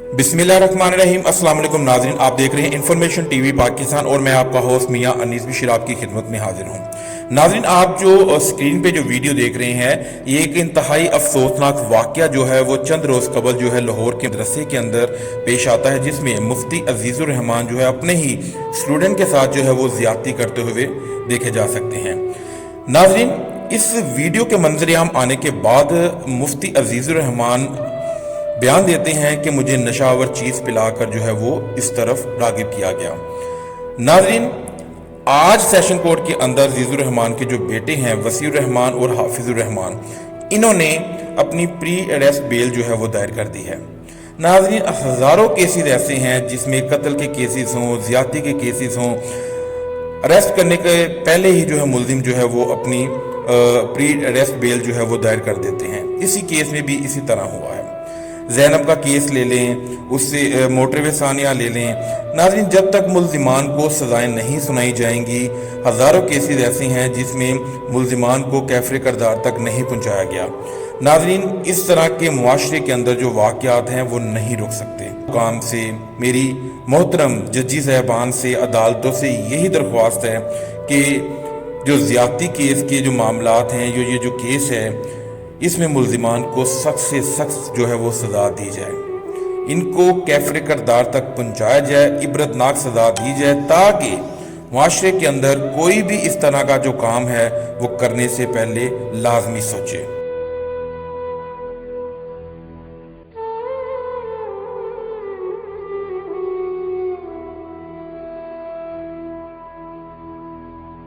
बिस्मिल्लाहिर्रहमानिर्रहीम। अस्सलाम वालेकुम नाज़रीन, आप देख रहे हैं इन्फॉर्मेशन टीवी पाकिस्तान और मैं आपका होस्ट मियां अनीस बशीर आपकी खिदमत में हाजिर हूं। नाज़रीन, आप जो स्क्रीन पे जो वीडियो देख रहे हैं, ये एक इंतहाई अफसोसनाक वाक़या जो है वो चंद रोज़ कबल जो है लाहौर के मदरसे के अंदर पेश आता है, जिसमें मुफ्ती अजीज़ुर रहमान जो है अपने ही स्टूडेंट के साथ जो है वो ज़्यादती करते हुए देखे जा सकते हैं। नाज़रीन, इस वीडियो के मंजर-ए-आम आने के बाद मुफ्ती अजीज़ुर रहमान बयान देते हैं कि मुझे नशावर चीज़ पिलाकर जो है वो इस तरफ रागिब किया गया। नाज़रीन, आज सेशन कोर्ट के अंदर अजीज़ुर रहमान के जो बेटे हैं वसीउर रहमान और हाफिजुर रहमान, इन्होंने अपनी प्री अरेस्ट बेल जो है वो दायर कर दी है। नाज़रीन, हज़ारों केसेस ऐसे हैं जिसमें कत्ल के केसेस हों, ज़्यादती के केसेस हों, अरेस्ट करने के पहले ही जो है मुल्जिम जो है वो अपनी प्री अरेस्ट बेल जो है वो दायर कर देते हैं। इसी केस में भी इसी तरह हुआ है। ज़ैनब का केस ले लें, उससे मोटरवे सानिया ले लें। नाज़रीन, जब तक मुल्जिमान को सज़ाएं नहीं सुनाई जाएंगी, हज़ारों केसेस ऐसे हैं जिसमें मुल्जिमान को कैफरे करदार तक नहीं पहुंचाया गया। नाज़रीन, इस तरह के मुआशरे के अंदर जो वाक़यात हैं वो नहीं रुक सकते। काम से मेरी मोहतरम जजी साहबान से, अदालतों से यही दरख्वास्त है कि जो ज़्यादती केस के जो मामलात हैं, ये जो केस है, इसमें मुल्जिमान को सख्त से सख्त जो है वो सज़ा दी जाए, इनको कैफरे करदार तक पहुंचाया जाए, इबरतनाक सज़ा दी जाए, ताकि माशरे के अंदर कोई भी इस तरह का जो काम है वो करने से पहले लाजमी सोचे।